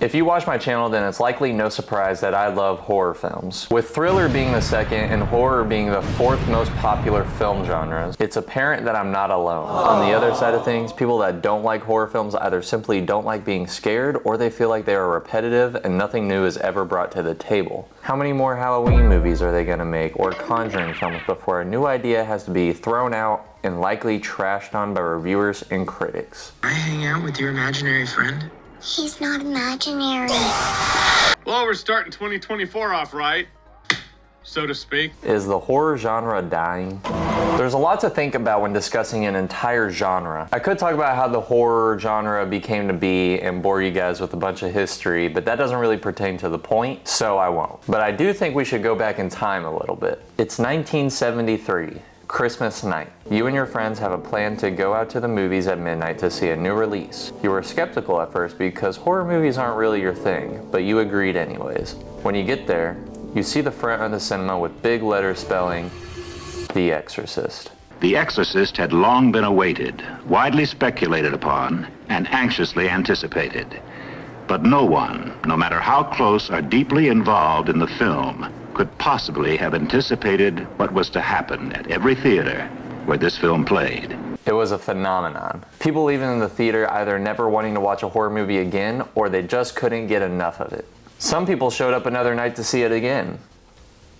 If you watch my channel, then it's likely no surprise that I love horror films. With thriller being the second and horror being the fourth most popular film genres, it's apparent that I'm not alone. On the other side of things, people that don't like horror films either simply don't like being scared or they feel like they are repetitive and nothing new is ever brought to the table. How many more Halloween movies are they gonna make or Conjuring films before a new idea has to be thrown out and likely trashed on by reviewers and critics? I hang out with your imaginary friend? He's not imaginary. Well, we're starting 2024 off right, so to speak. Is the horror genre dying? There's a lot to think about when discussing an entire genre. I could talk about how the horror genre became to be and bore you guys with a bunch of history, but that doesn't really pertain to the point, so I won't. But I do think we should go back in time a little bit. It's 1973. Christmas night. You and your friends have a plan to go out to the movies at midnight to see a new release. You were skeptical at first because horror movies aren't really your thing, but you agreed anyways. When you get there, you see the front of the cinema with big letters spelling, The Exorcist. The Exorcist had long been awaited, widely speculated upon, and anxiously anticipated. But no one, no matter how close or deeply involved in the film, could possibly have anticipated what was to happen at every theater where this film played. It was a phenomenon. People leaving in the theater either never wanting to watch a horror movie again or they just couldn't get enough of it. Some people showed up another night to see it again,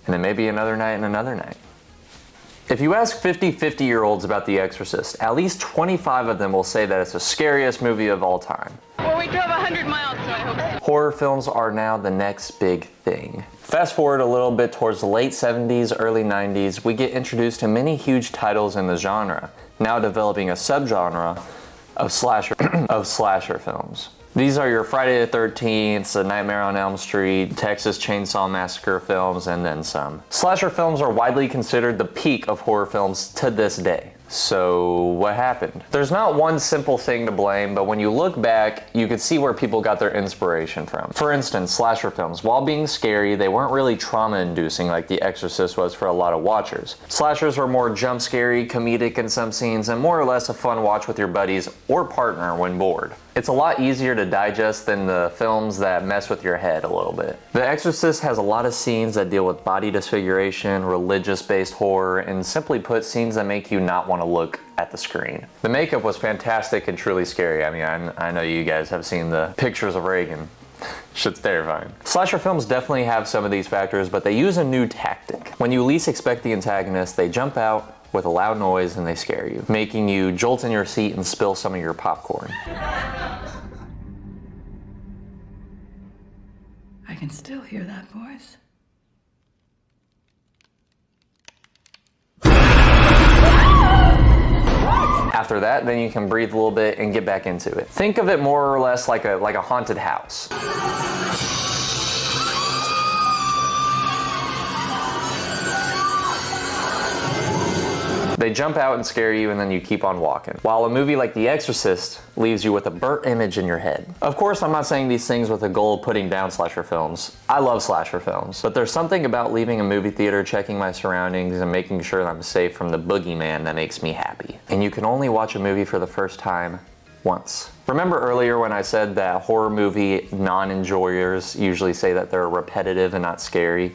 and then maybe another night and another night. If you ask 50-year-olds about The Exorcist, at least 25 of them will say that it's the scariest movie of all time. Well, we drove 100 miles, so I hope. Horror films are now the next big thing. Fast forward a little bit towards the late 70s, early 90s, we get introduced to many huge titles in the genre, now developing a subgenre of slasher films. These are your Friday the 13th, The Nightmare on Elm Street, Texas Chainsaw Massacre films, and then some. Slasher films are widely considered the peak of horror films to this day. So what happened? There's not one simple thing to blame, but when you look back, you can see where people got their inspiration from. For instance, slasher films, while being scary, they weren't really trauma-inducing like The Exorcist was for a lot of watchers. Slashers were more jump-scary, comedic in some scenes, and more or less a fun watch with your buddies or partner when bored. It's a lot easier to digest than the films that mess with your head a little bit. The Exorcist has a lot of scenes that deal with body disfiguration, religious-based horror, and simply put, scenes that make you not want to look at the screen. The makeup was fantastic and truly scary. I mean, I know you guys have seen the pictures of Reagan. Shit's terrifying. Slasher films definitely have some of these factors, but they use a new tactic. When you least expect the antagonist, they jump out with a loud noise and they scare you, making you jolt in your seat and spill some of your popcorn. I can still hear that voice. After that, then you can breathe a little bit and get back into it. Think of it more or less like a haunted house. They jump out and scare you and then you keep on walking. While a movie like The Exorcist leaves you with a burnt image in your head. Of course, I'm not saying these things with the goal of putting down slasher films. I love slasher films, but there's something about leaving a movie theater, checking my surroundings, and making sure that I'm safe from the boogeyman that makes me happy. And you can only watch a movie for the first time once. Remember earlier when I said that horror movie non-enjoyers usually say that they're repetitive and not scary?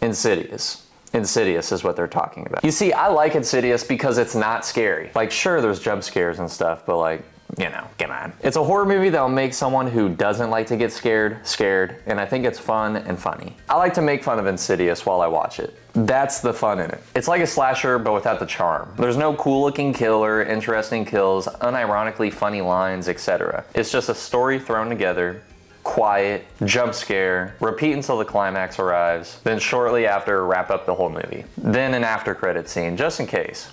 Insidious is what they're talking about. You see, I like Insidious because it's not scary. Like, sure, there's jump scares and stuff, but like, you know, come on. It's a horror movie that'll make someone who doesn't like to get scared, and I think it's fun and funny. I like to make fun of Insidious while I watch it. That's the fun in it. It's like a slasher, but without the charm. There's no cool looking killer, interesting kills, unironically funny lines, etc. It's just a story thrown together, quiet, jump scare, repeat until the climax arrives, then shortly after wrap up the whole movie. Then an after credit scene, just in case.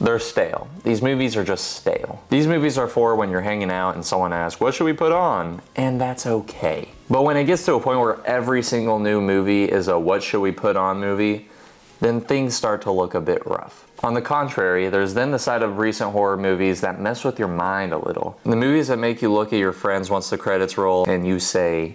They're stale. These movies are just stale. These movies are for when you're hanging out and someone asks, what should we put on? And that's okay. But when it gets to a point where every single new movie is a what should we put on movie, then things start to look a bit rough. On the contrary, there's then the side of recent horror movies that mess with your mind a little. The movies that make you look at your friends once the credits roll and you say,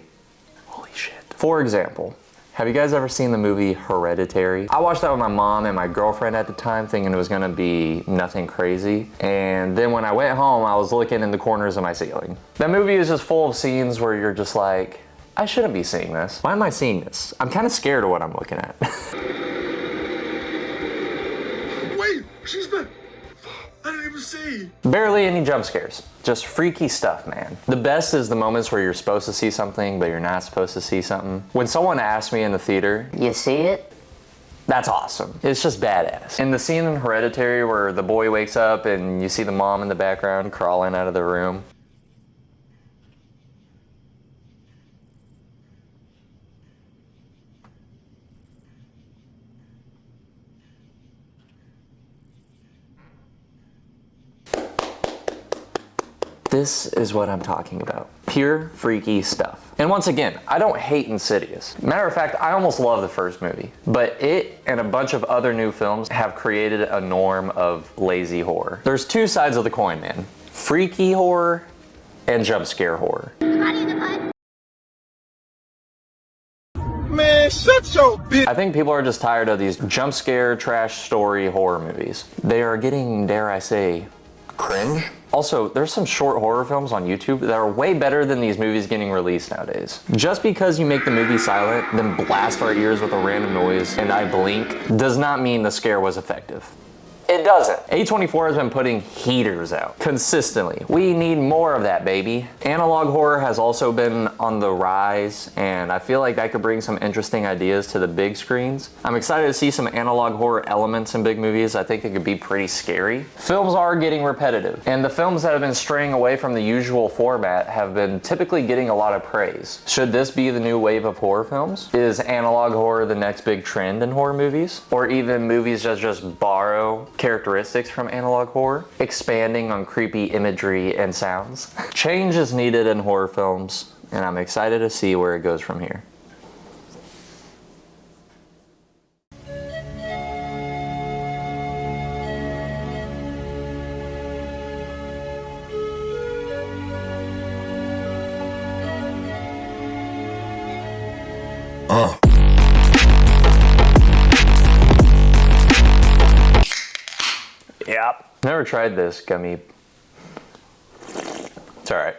holy shit. For example, have you guys ever seen the movie Hereditary? I watched that with my mom and my girlfriend at the time thinking it was gonna be nothing crazy. And then when I went home, I was looking in the corners of my ceiling. That movie is just full of scenes where you're just like, I shouldn't be seeing this. Why am I seeing this? I'm kind of scared of what I'm looking at. Wait, she's back. I didn't even see. Barely any jump scares. Just freaky stuff, man. The best is the moments where you're supposed to see something, but you're not supposed to see something. When someone asks me in the theater, You see it? that's awesome. It's just badass. In the scene in Hereditary where the boy wakes up and you see the mom in the background crawling out of the room. This is what I'm talking about. Pure freaky stuff. And once again, I don't hate Insidious. Matter of fact, I almost love the first movie. But it and a bunch of other new films have created a norm of lazy horror. There's two sides of the coin, man. Freaky horror and jump scare horror. Man, shut your bitch. I think people are just tired of these jump scare, trash story horror movies. They are getting, dare I say, cringe. Also, there's some short horror films on YouTube that are way better than these movies getting released nowadays. Just because you make the movie silent, then blast our ears with a random noise, and I blink, does not mean the scare was effective. It doesn't. A24 has been putting heaters out consistently. We need more of that, baby. Analog horror has also been on the rise, and I feel like that could bring some interesting ideas to the big screens. I'm excited to see some analog horror elements in big movies. I think it could be pretty scary. Films are getting repetitive, and the films that have been straying away from the usual format have been typically getting a lot of praise. Should this be the new wave of horror films? Is analog horror the next big trend in horror movies? Or even movies that just borrow characteristics from analog horror, expanding on creepy imagery and sounds? Change is needed in horror films, and I'm excited to see where it goes from here. Yep. Never tried this gummy. It's alright.